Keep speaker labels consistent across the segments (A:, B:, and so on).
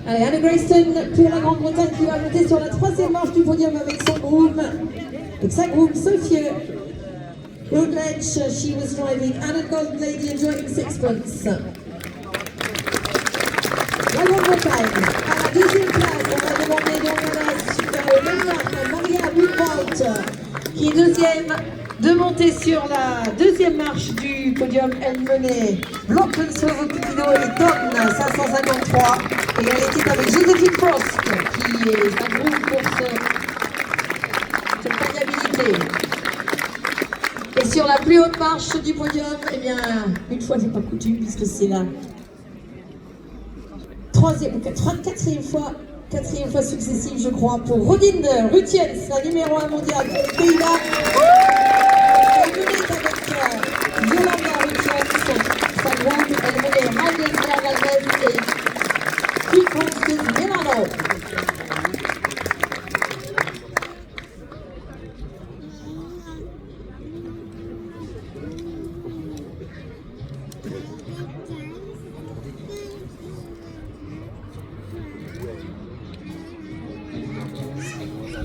A: Allez, Anna Grayston pour la Grande-Bretagne qui va monter sur la troisième marche du podium avec sa groom Sophie Routledge. She was driving Anna Golden Lady enjoying sixpence. La Grande-Bretagne, à la deuxième place, on va demander donc à Maria Woodward, qui est deuxième, de monter sur la deuxième marche du podium. Elle menait Blockenshoven-Cupido et Don 553. Et elle était avec Joséphine Frost, qui est un groupe pour cette variabilité. Et sur la plus haute marche du podium, eh bien, une fois n'est pas coutume, puisque c'est la quatrième fois successive, je crois, pour Rodine Rutiens, la numéro 1 mondiale pour les Pays-Bas. Elle menait avec Yolanda Rutiens, sa grande, elle menait Heiden Galvez et Kikos Milano.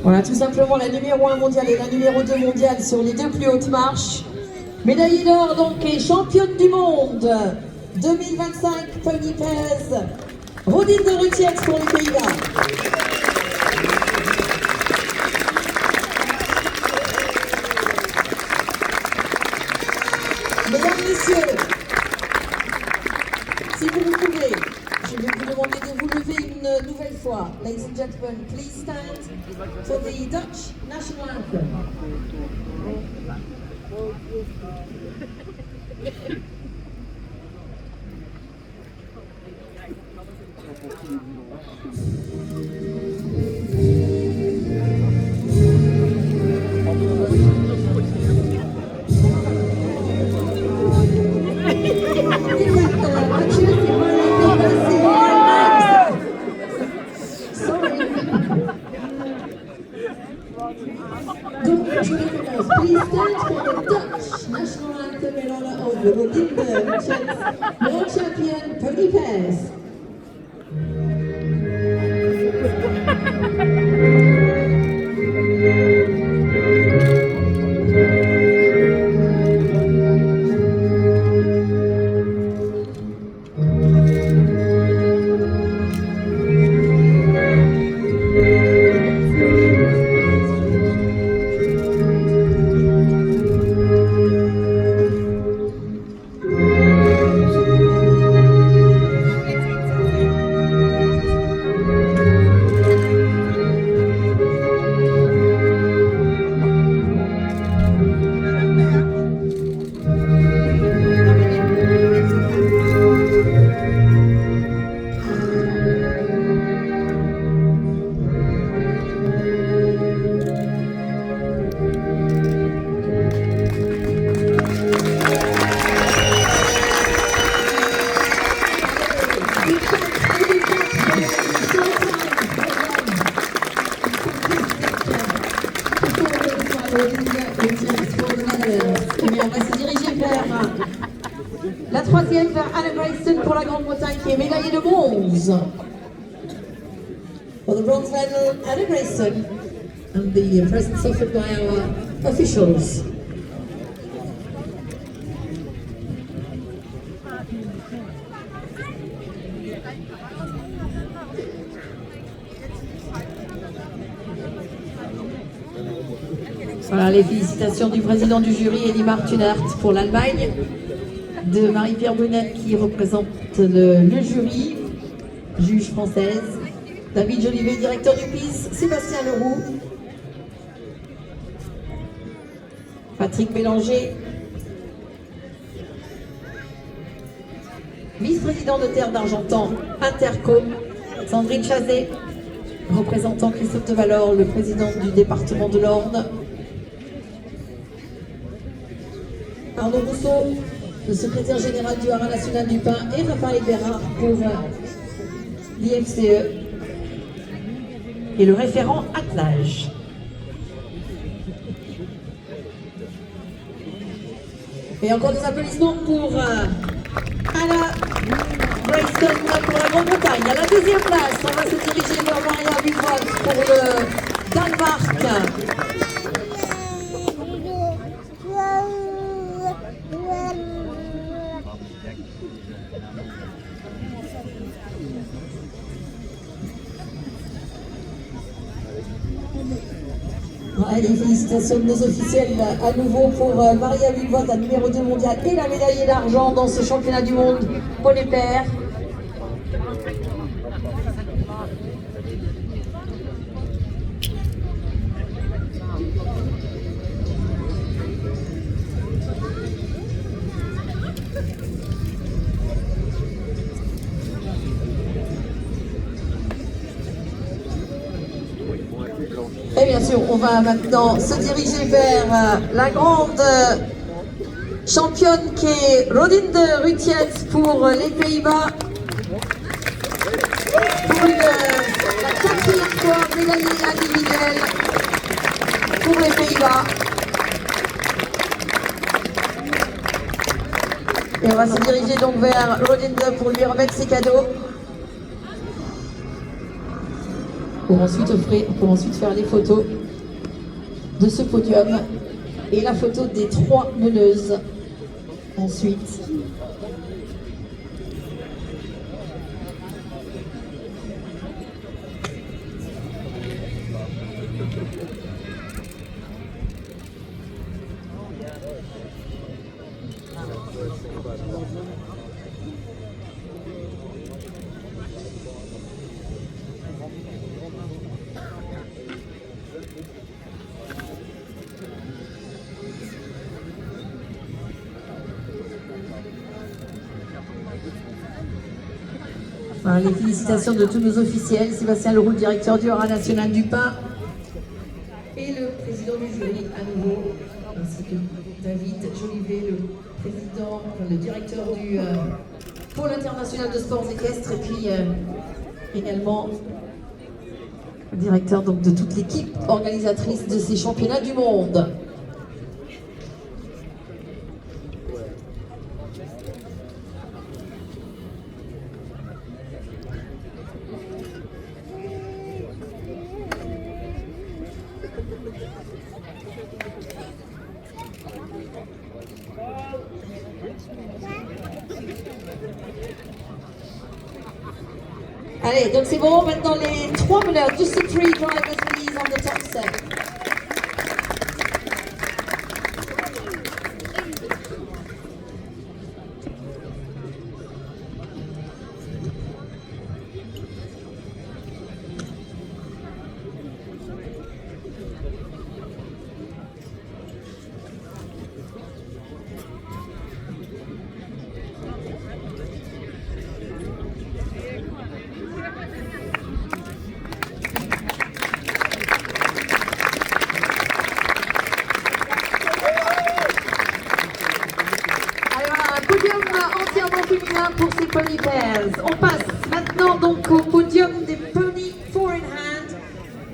A: Voilà, tout simplement la numéro 1 mondiale et la numéro 2 mondiale sur les deux plus hautes marches. Médaillée d'or donc et championne du monde 2025, Pony Perez, Rodine de Rutiens pour les Pays-Bas. Mesdames, Messieurs, si vous le pouvez, je vais vous demander de vous lever une nouvelle fois. Ladies and gentlemen, please stand for the Dutch national anthem. Donc, je recommence. Please stand for the Dutch national anthem in honor of Rodine Rutiens, world champion Pony Perez. Mais on va se diriger vers la troisième, vers Anna Grayston pour la Grande-Bretagne qui est médaillée de bronze. For the bronze medal, Anna Grayston, and the presents offered by our officials. Voilà les félicitations du président du jury, Elimar Thunert, pour l'Allemagne, de Marie-Pierre Brunet qui représente le jury, juge française, David Jolivet, directeur du PIS, Sébastien Leroux, Patrick Bélanger, vice-président de Terre d'Argentan, Interco, Sandrine Chazet, représentant Christophe de Valor, le président du département de l'Orne, Arnaud Rousseau, le secrétaire général du Haras national du pain, et Raphaël Bérard pour l'IFCE et le référent attelage. Et encore des applaudissements pour à la Braceston pour la Grande-Bretagne. À la deuxième place, on va se diriger vers Maria Buffon pour le Danemark. Allez, félicitations de nos officiels à nouveau pour Maria Buffon, la numéro 2 mondiale et la médaille d'argent dans ce championnat du monde pour les pairs. Et bien sûr, on va maintenant se diriger vers la grande championne qui est Rodinde Rutiens pour les Pays-Bas. Pour la quatrième fois médaillée individuelle pour les Pays-Bas. Et on va se diriger donc vers Rodinde pour lui remettre ses cadeaux. Pour ensuite faire les photos de ce podium et la photo des 3 meneuses ensuite. Voilà, les félicitations de tous nos officiels, Sébastien Leroux, directeur du Haras national du pain, et le président du jury à nouveau, ainsi que David Jolivet, le président, le directeur du pôle international de sports équestres, et puis également le directeur donc, de toute l'équipe organisatrice de ces championnats du monde. Allez, donc c'est bon, maintenant les 3 meneurs, just the 3 drivers please on the top set. Entièrement féminin pour ces pony pairs. On passe maintenant donc au podium des